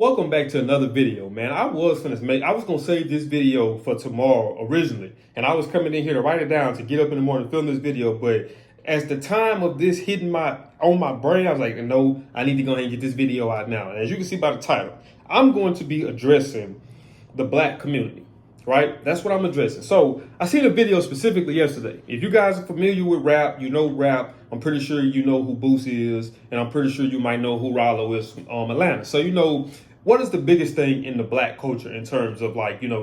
Welcome back to another video, man. I was gonna save this video for tomorrow originally, and I was coming in here to write it down to get up in the morning, film this video. But as the time of this hitting on my brain, I was like, no, I need to go ahead and get this video out now. And as you can see by the title, I'm going to be addressing the black community, right? That's what I'm addressing. So I seen a video specifically yesterday. If you guys are familiar with rap, you know rap. I'm pretty sure you know who Boosie is, and I'm pretty sure you might know who Rollo is from Atlanta. So you know, what is the biggest thing in the black culture in terms of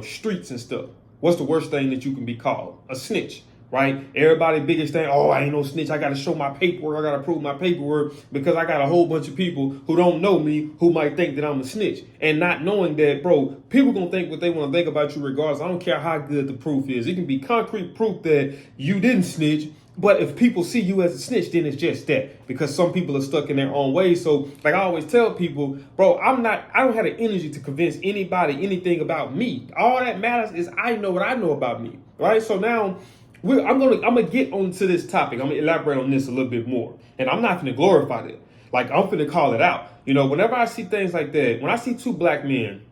streets and stuff? What's the worst thing that you can be called? A snitch, right? Everybody biggest thing, oh, I ain't no snitch. I got to show my paperwork. I got to prove my paperwork because I got a whole bunch of people who don't know me who might think that I'm a snitch. And not knowing that, bro, people going to think what they want to think about you regardless. I don't care how good the proof is. It can be concrete proof that you didn't snitch. But if people see you as a snitch, then it's just that, because some people are stuck in their own ways. So like I always tell people, bro, I don't have the energy to convince anybody anything about me. All that matters is I know what I know about me, right? So now I'm gonna get onto this topic. I'm gonna elaborate on this a little bit more, and I'm not gonna glorify it. Like, I'm gonna call it out. You know, whenever I see things like that, when I see two black men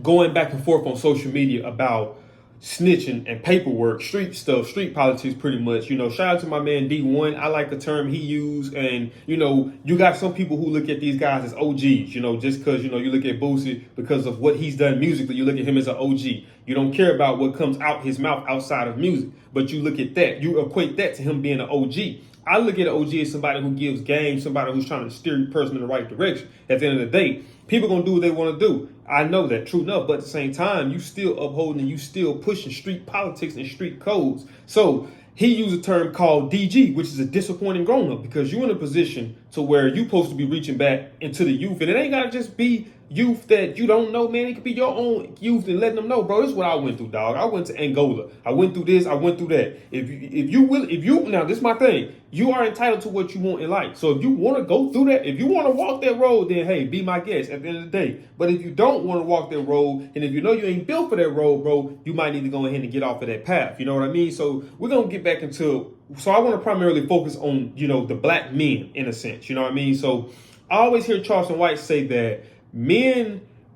going back and forth on social media about snitching and paperwork, street stuff, street politics, pretty much. You know, shout out to my man D1. I like the term he used. And, you know, you got some people who look at these guys as OGs, you know, just because, you know, you look at Boosie because of what he's done musically, you look at him as an OG. You don't care about what comes out his mouth outside of music, but you look at that, you equate that to him being an OG. I look at an OG as somebody who gives game, somebody who's trying to steer a person in the right direction. At the end of the day, people gonna do what they want to do. I know that, true enough, but at the same time, you still upholding and you still pushing street politics and street codes. So he used a term called DG, which is a disappointing grown up, because you're in a position to where you're supposed to be reaching back into the youth, and it ain't gotta just be youth that you don't know, man. It could be your own youth and letting them know, bro, this is what I went through, dog. I went to Angola. I went through this. I went through that. If you now, this is my thing. You are entitled to what you want in life. So if you want to go through that, if you want to walk that road, then hey, be my guest at the end of the day. But if you don't want to walk that road, and if you know you ain't built for that road, bro, you might need to go ahead and get off of that path. You know what I mean? So we're gonna get back into. So I want to primarily focus on, you know, the black men in a sense. You know what I mean? So I always hear Charleston White say that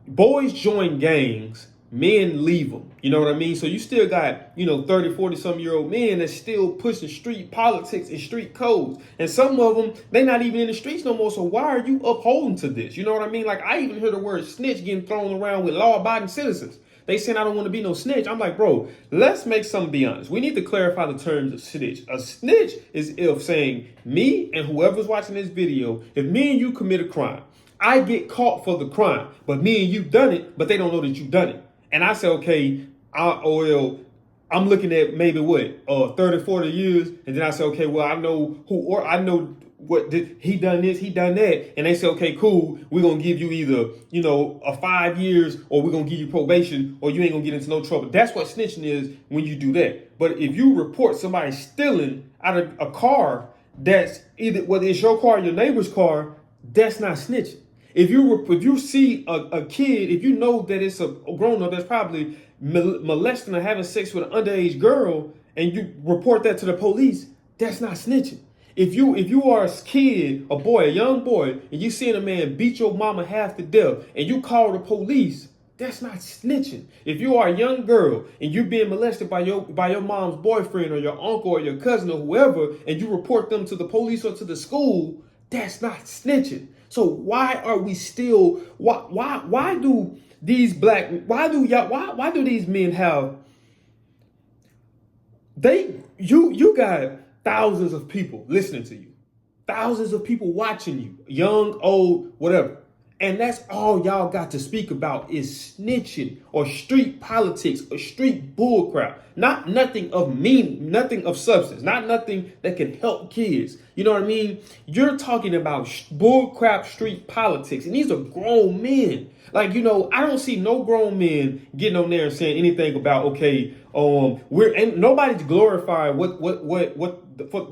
boys join gangs, men leave them. You know what I mean? So you still got, you know, 30, 40 some year old men that's still pushing street politics and street codes. And some of them, they're not even in the streets no more. So why are you upholding to this? You know what I mean? Like, I even hear the word snitch getting thrown around with law abiding citizens. They saying I don't want to be no snitch. I'm like, bro, let's make something be honest. We need to clarify the terms of snitch. A snitch is if saying me and whoever's watching this video, if me and you commit a crime, I get caught for the crime, but me and you done it, but they don't know that you done it. And I say, okay, I'm looking at maybe 30, 40 years. And then I say, okay, well, I know what he done this, he done that. And they say, okay, cool. We're going to give you either, you know, a 5 years, or we're going to give you probation, or you ain't going to get into no trouble. That's what snitching is when you do that. But if you report somebody stealing out of a car, that's either, whether it's your car or your neighbor's car, that's not snitching. If you see a kid, if you know that it's a grown up that's probably molesting or having sex with an underage girl, and you report that to the police, that's not snitching. If you are a kid, a young boy, and you seeing a man beat your mama half to death, and you call the police, that's not snitching. If you are a young girl and you're being molested by your mom's boyfriend or your uncle or your cousin or whoever, and you report them to the police or to the school, that's not snitching. So why are we still, why do these men have, you got thousands of people listening to you, thousands of people watching you, young, old, whatever. And that's all y'all got to speak about is snitching or street politics or street bullcrap. Nothing of substance, nothing that can help kids. You know what I mean? You're talking about bullcrap street politics, and these are grown men. Like, you know, I don't see no grown men getting on there and saying anything about, okay, nobody's glorifying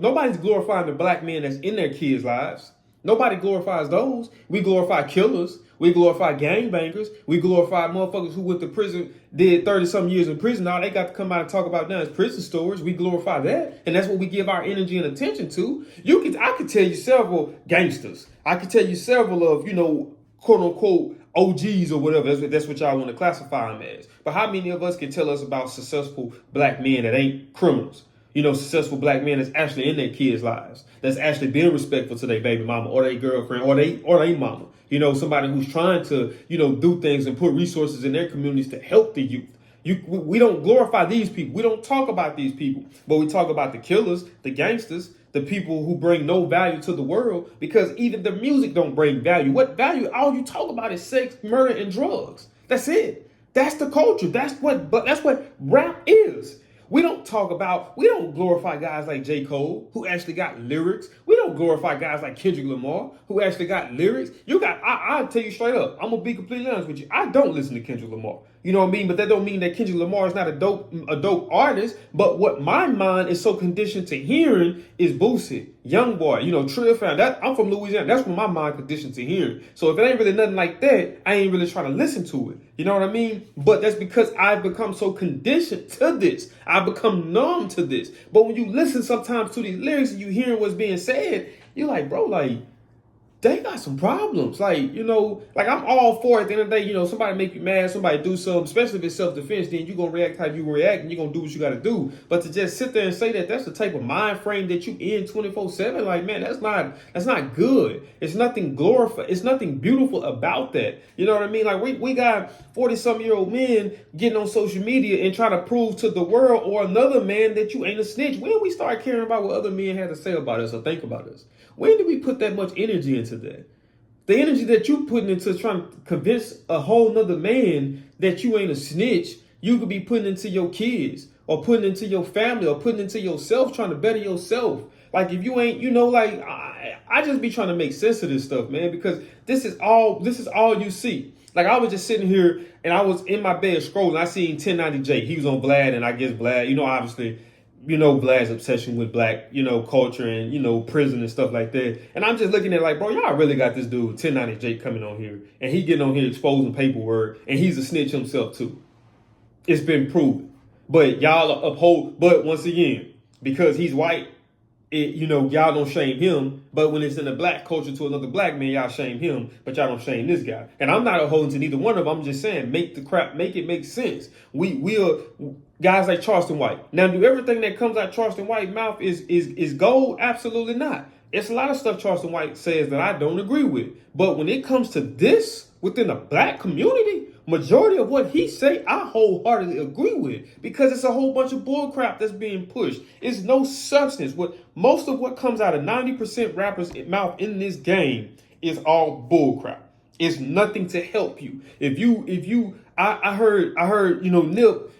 nobody's glorifying the black men that's in their kids' lives. Nobody glorifies those. We glorify killers. We glorify gangbangers. We glorify motherfuckers who went to prison, did 30-some years in prison. Now they got to come out and talk about now as prison stories. We glorify that. And that's what we give our energy and attention to. I could tell you several gangsters. I could tell you several of, you know, quote unquote, OGs or whatever. That's what y'all want to classify them as. But how many of us can tell us about successful black men that ain't criminals? You know, successful black men that's actually in their kids' lives, that's actually being respectful to their baby mama or their girlfriend or their mama. You know, somebody who's trying to, you know, do things and put resources in their communities to help the youth. We don't glorify these people. We don't talk about these people, but we talk about the killers, the gangsters, the people who bring no value to the world, because even the music don't bring value. What value? All you talk about is sex, murder, and drugs. That's it. That's the culture. That's what rap is. We don't glorify guys like J. Cole, who actually got lyrics. We don't glorify guys like Kendrick Lamar, who actually got lyrics. I'll tell you straight up, I'm going to be completely honest with you. I don't listen to Kendrick Lamar. You know what I mean? But that don't mean that Kendrick Lamar is not a dope artist. But what my mind is so conditioned to hearing is Boosie, Youngboy, you know, Trill Fan. I'm from Louisiana. That's what my mind conditioned to hearing. So if it ain't really nothing like that, I ain't really trying to listen to it. You know what I mean? But that's because I've become so conditioned to this. I've become numb to this. But when you listen sometimes to these lyrics and you hearing what's being said, you're like, bro, like, they got some problems. Like, you know, like I'm all for it. At the end of the day, you know, somebody make you mad, somebody do something, especially if it's self-defense, then you're going to react how you react and you're going to do what you got to do. But to just sit there and say that that's the type of mind frame that you in 24/7, like, man, that's not good. It's nothing glorified. It's nothing beautiful about that. You know what I mean? Like we got 40-some-year-old men getting on social media and trying to prove to the world or another man that you ain't a snitch. When we start caring about what other men had to say about us or think about us? When did we put that much energy into that? The energy that you putting into trying to convince a whole nother man that you ain't a snitch, you could be putting into your kids or putting into your family or putting into yourself, trying to better yourself. Like if you ain't, you know, like I just be trying to make sense of this stuff, man, because this is all you see. Like I was just sitting here and I was in my bed scrolling. I seen 1090J. He was on Vlad, and I guess Vlad, you know, obviously, you know, Vlad's obsession with black, you know, culture and, you know, prison and stuff like that. And I'm just looking at like, bro, y'all really got this dude, 1090J, coming on here. And he getting on here exposing paperwork. And he's a snitch himself, too. It's been proven. But y'all uphold. But once again, because he's white, you know, y'all don't shame him. But when it's in a black culture to another black man, y'all shame him. But y'all don't shame this guy. And I'm not upholding to neither one of them. I'm just saying, make it make sense. We are guys like Charleston White. Now, do everything that comes out Charleston White's mouth is gold? Absolutely not. It's a lot of stuff Charleston White says that I don't agree with. But when it comes to this within the black community, majority of what he say, I wholeheartedly agree with, because it's a whole bunch of bull crap that's being pushed. It's no substance. Most of what comes out of 90% rappers' mouth in this game is all bull crap. It's nothing to help you. I heard, you know, Nip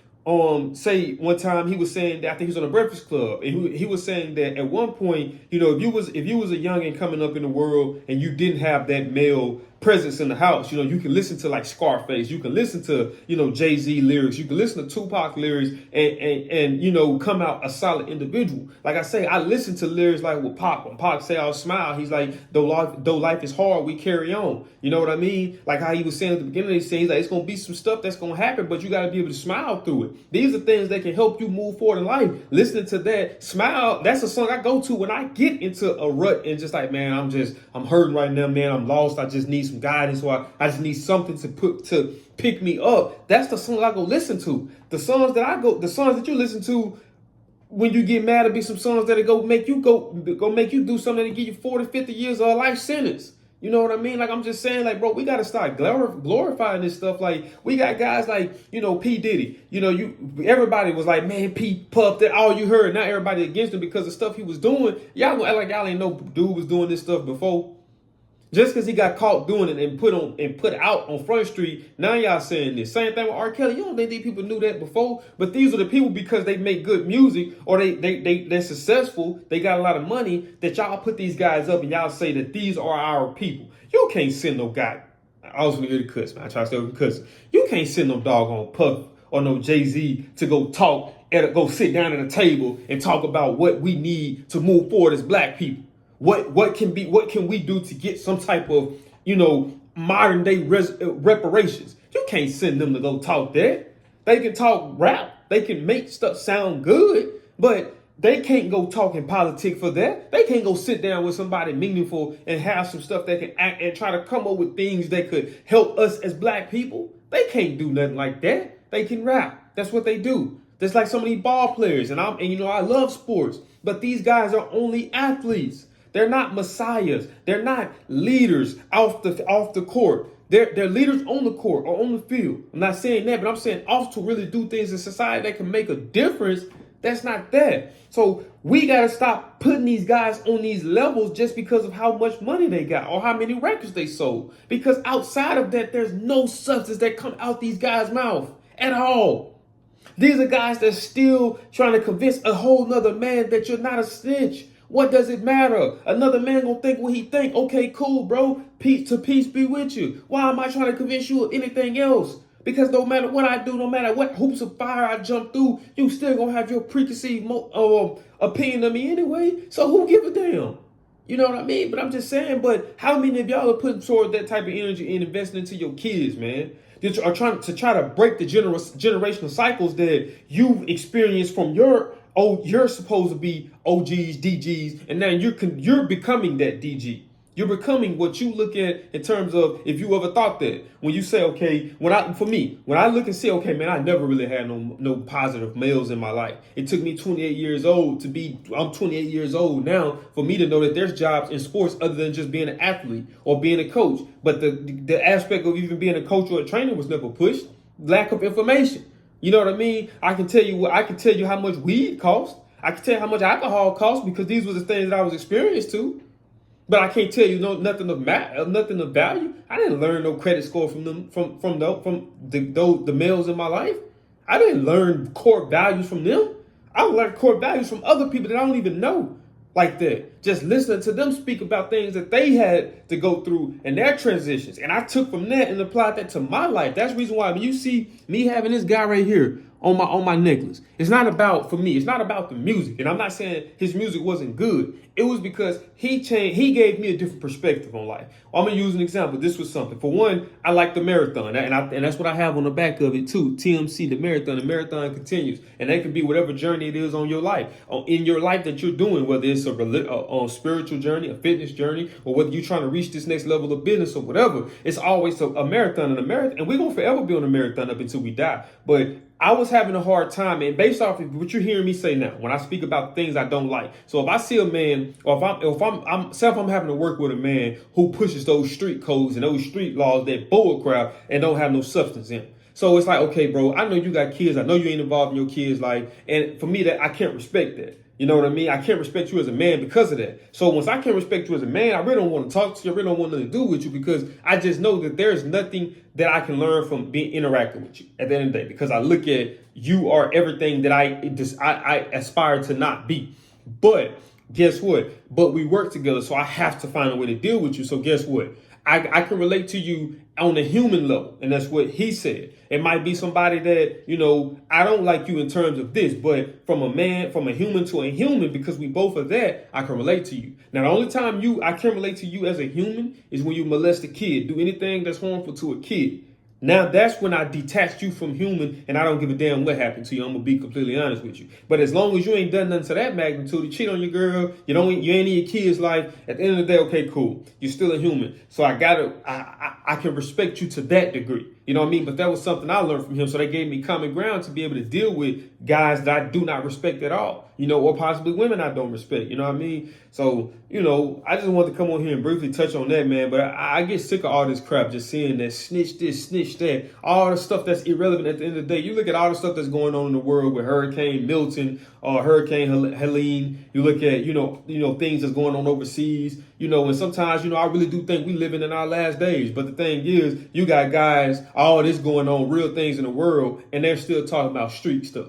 say one time, he was saying that, I think he was on the Breakfast Club, and he was saying that at one point, you know, if you was a youngin' coming up in the world and you didn't have that male presence in the house, you know, you can listen to like Scarface, you can listen to, you know, Jay-Z lyrics, you can listen to Tupac lyrics and you know, come out a solid individual. Like I say, I listen to lyrics like with Pac. When Pac say I'll smile, he's like, though life is hard, we carry on. You know what I mean? Like how he was saying at the beginning of the scene, he's like, it's gonna be some stuff that's gonna happen, but you gotta be able to smile through it. These are things that can help you move forward in life. Listening to that, Smile, that's a song I go to when I get into a rut and just like, man, I'm hurting right now, man, I'm lost, I just need some guidance, or I just need something to pick me up. That's the song I go listen to. The songs that you listen to when you get mad, will be some songs that go make you do something that give you 40, 50 years of a life sentence. You know what I mean? Like, I'm just saying, like, bro, we got to start glorifying this stuff. Like, we got guys like, you know, P. Diddy. You know, everybody was like, man, P. Puff, that all you heard. Not everybody against him because of stuff he was doing. Y'all gonna act like y'all ain't know dude was doing this stuff before. Just because he got caught doing it and put out on Front Street, now y'all saying this. Same thing with R. Kelly. You don't think these people knew that before? But these are the people, because they make good music or they're successful, they got a lot of money, that y'all put these guys up and y'all say that these are our people. You can't send no guy. I was gonna hear the cuss, man. I try to stay with the cuss. You can't send no doggone Puff or no Jay-Z to go go sit down at a table and talk about what we need to move forward as black people. What can we do to get some type of, you know, modern day reparations? You can't send them to go talk that. They can talk rap. They can make stuff sound good, but They can't go talk in politics for that. They can't go sit down with somebody meaningful and have some stuff that can act and try to come up with things that could help us as black people. They can't do nothing like that. They can rap. That's what they do. That's like so many ball players. And I love sports, but these guys are only athletes. They're not messiahs. They're not leaders off the court. They're leaders on the court or on the field. I'm not saying that, but I'm saying off to really do things in society that can make a difference. That's not that. So we got to stop putting these guys on these levels just because of how much money they got or how many records they sold. Because outside of that, there's no substance that come out these guys' mouth at all. These are guys that's still trying to convince a whole nother man that you're not a snitch. What does it matter? Another man gonna think what he think. Okay, cool, bro. Peace be with you. Why am I trying to convince you of anything else? Because no matter what I do, no matter what hoops of fire I jump through, you still gonna have your preconceived opinion of me anyway. So who give a damn? You know what I mean? But I'm just saying, but how many of y'all are putting toward that type of energy and investing into your kids, man? That are trying to break the generational cycles that you've experienced from you're supposed to be OGs, DGs, and now you're becoming that DG. You're becoming what you look at in terms of if you ever thought that. When you say, okay, when I look and say, okay, man, I never really had no positive males in my life. It took me 28 years old I'm 28 years old now for me to know that there's jobs in sports other than just being an athlete or being a coach. But the aspect of even being a coach or a trainer was never pushed. Lack of information. You know what I mean? I can tell you how much weed cost. I can tell you how much alcohol cost because these were the things that I was experienced to. But I can't tell you nothing of value. I didn't learn no credit score from the males in my life. I didn't learn core values from them. I learned core values from other people that I don't even know like that. Just listening to them speak about things that they had to go through and their transitions. And I took from that and applied that to my life. That's the reason why when you see me having this guy right here on my necklace, it's not about, for me, it's not about the music. And I'm not saying his music wasn't good. It was because he gave me a different perspective on life. I'm gonna use an example. This was something. For one, I like the marathon, and that's what I have on the back of it too. TMC, the marathon. The marathon continues, and that could be whatever journey it is on your life, in your life that you're doing, whether it's a spiritual journey, a fitness journey, or whether you're trying to reach this next level of business or whatever. It's always a marathon and a marathon, and we're gonna forever be on a marathon up until we die. But I was having a hard time, and based off of what you're hearing me say now, when I speak about things I don't like. So if I see a man, or if I'm having to work with a man who pushes those street codes and those street laws that bull crap and don't have no substance in it. So it's like, okay, bro, I know you got kids. I know you ain't involved in your kids' life. And for me, that I can't respect that. You know what I mean? I can't respect you as a man because of that. So once I can't respect you as a man, I really don't want to talk to you. I really don't want nothing to do with you because I just know that there's nothing that I can learn from interacting with you at the end of the day, because I look at you are everything that I aspire to not be. But guess what? But we work together, so I have to find a way to deal with you. So guess what? I can relate to you on a human level, and that's what he said. It might be somebody that, I don't like you in terms of this, but from a human to a human, because we both are that, I can relate to you. Now, the only time I can relate to you as a human is when you molest a kid, do anything that's harmful to a kid. Now, that's when I detached you from human, and I don't give a damn what happened to you. I'm going to be completely honest with you. But as long as you ain't done nothing to that magnitude, you cheat on your girl, you ain't in your kid's life, at the end of the day, okay, cool. You're still a human. So I can respect you to that degree. You know what I mean? But that was something I learned from him. So they gave me common ground to be able to deal with guys that I do not respect at all, or possibly women I don't respect. You know what I mean? So, I just wanted to come on here and briefly touch on that, man. But I get sick of all this crap, just seeing that snitch this, snitch that, all the stuff that's irrelevant at the end of the day. You look at all the stuff that's going on in the world with Hurricane Milton or Hurricane Helene. You look at, things that's going on overseas, and sometimes, I really do think we living in our last days. But the thing is, you got guys, all this going on, real things in the world, and they're still talking about street stuff.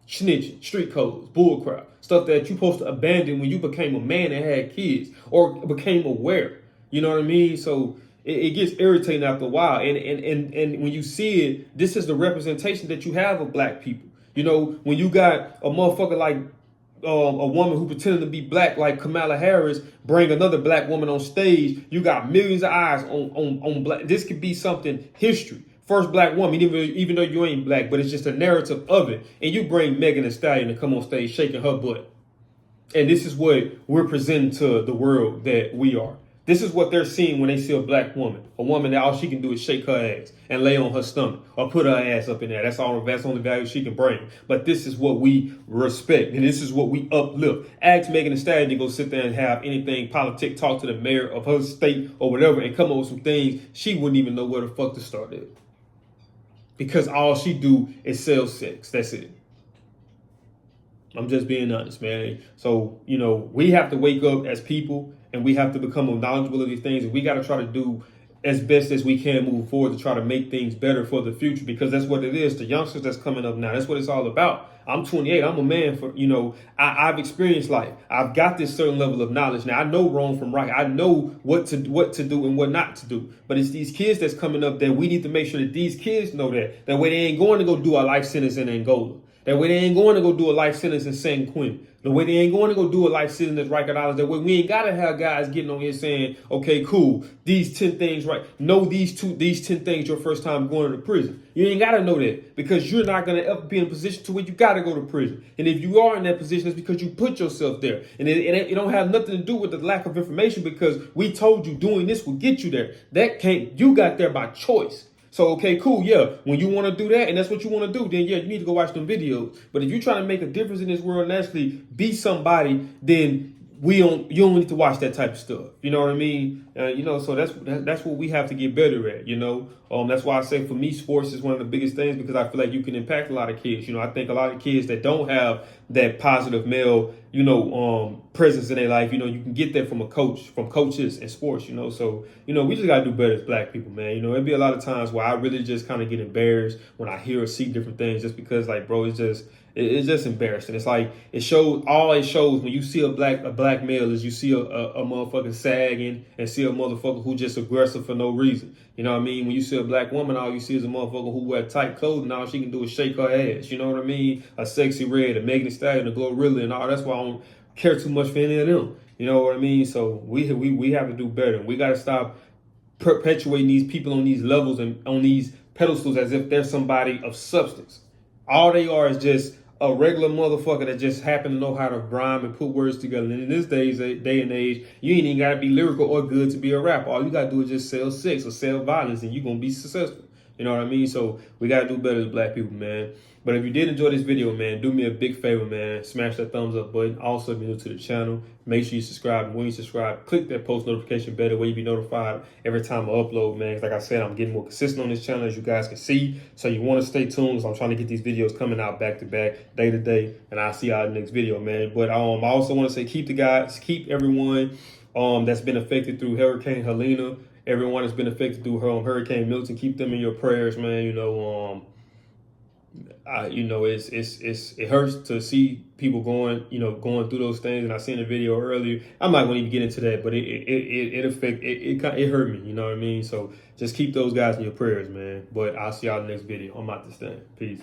Snitching, street codes, bullcrap, stuff that you're supposed to abandon when you became a man and had kids or became aware. You know what I mean? So it gets irritating after a while. And when you see it, this is the representation that you have of black people. When you got a motherfucker like a woman who pretended to be black like Kamala Harris bring another black woman on stage, you got millions of eyes on black. This could be something history. First black woman, even though you ain't black, but it's just a narrative of it. And you bring Megan Thee Stallion to come on stage shaking her butt. And this is what we're presenting to the world that we are. This is what they're seeing when they see a black woman. A woman that all she can do is shake her ass and lay on her stomach or put her ass up in there. That's all. That's the only value she can bring. But this is what we respect, and this is what we uplift. Ask Megan Thee Stallion to go sit there and have anything politic, talk to the mayor of her state or whatever, and come up with some things she wouldn't even know where the fuck to start at. Because all she do is sell sex. That's it. I'm just being honest, man. So, you know, we have to wake up as people and we have to become knowledgeable of these things. And we got to try to do as best as we can move forward to try to make things better for the future, because that's what it is. The youngsters that's coming up now, that's what it's all about. I'm 28. I'm a man for, you know, I've experienced life. I've got this certain level of knowledge. Now I know wrong from right. I know what to do and what not to do. But it's these kids that's coming up that we need to make sure that these kids know that. That way they ain't going to go do a life sentence in Angola. That way they ain't going to go do a life sentence in San Quentin. The way they ain't going to go do a life sentence in Rikers Island. That way we ain't got to have guys getting on here saying, okay, cool, these 10 things, right? Know these 10 things your first time going to prison. You ain't got to know that, because you're not going to ever be in a position to where you got to go to prison. And if you are in that position, it's because you put yourself there. And it don't have nothing to do with the lack of information, because we told you doing this will get you there. You got there by choice. So, okay, cool, yeah. When you want to do that and that's what you want to do, then yeah, you need to go watch them videos. But if you're trying to make a difference in this world and actually be somebody, then you don't need to watch that type of stuff. You know what I mean? You know, so that's what we have to get better at, you know. That's why I say for me, sports is one of the biggest things, because I feel like you can impact a lot of kids. You know, I think a lot of kids that don't have that positive male, you know, presence in their life, you know, you can get that from coaches in sports, you know. So, you know, we just got to do better as black people, man. You know, it'd be a lot of times where I really just kind of get embarrassed when I hear or see different things, just because, like, bro, it's just embarrassing. It's like it shows when you see a black male is you see a motherfucker sagging and see a motherfucker who just aggressive for no reason. You know what I mean? When you see a black woman, all you see is a motherfucker who wear tight clothes and all she can do is shake her ass. You know what I mean? A Sexy Red, a Megan Thee Stallion, a Glorilla, and all. That's why I don't care too much for any of them. You know what I mean? So we have to do better. We got to stop perpetuating these people on these levels and on these pedestals as if they're somebody of substance. All they are is just a regular motherfucker that just happen to know how to rhyme and put words together. And in this day and age, you ain't even got to be lyrical or good to be a rapper. All you got to do is just sell sex or sell violence, and you're going to be successful. You know what I mean? So we got to do better as black people, man. But if you did enjoy this video, man, do me a big favor, man. Smash that thumbs up button. Also, if you're new to the channel, make sure you subscribe. And when you subscribe, click that post notification bell where you be notified every time I upload, man. 'Cause like I said, I'm getting more consistent on this channel, as you guys can see. So you want to stay tuned, because I'm trying to get these videos coming out back to back, day to day. And I'll see y'all in the next video, man. But I also want to say keep everyone that's been affected through Hurricane Helene. Everyone that's been affected through Hurricane Milton, keep them in your prayers, man. You know, it hurts to see people going through those things. And I seen a video earlier. I'm not going to even get into that, but it hurt me. You know what I mean? So just keep those guys in your prayers, man. But I'll see y'all in the next video. I'm out this thing. Peace.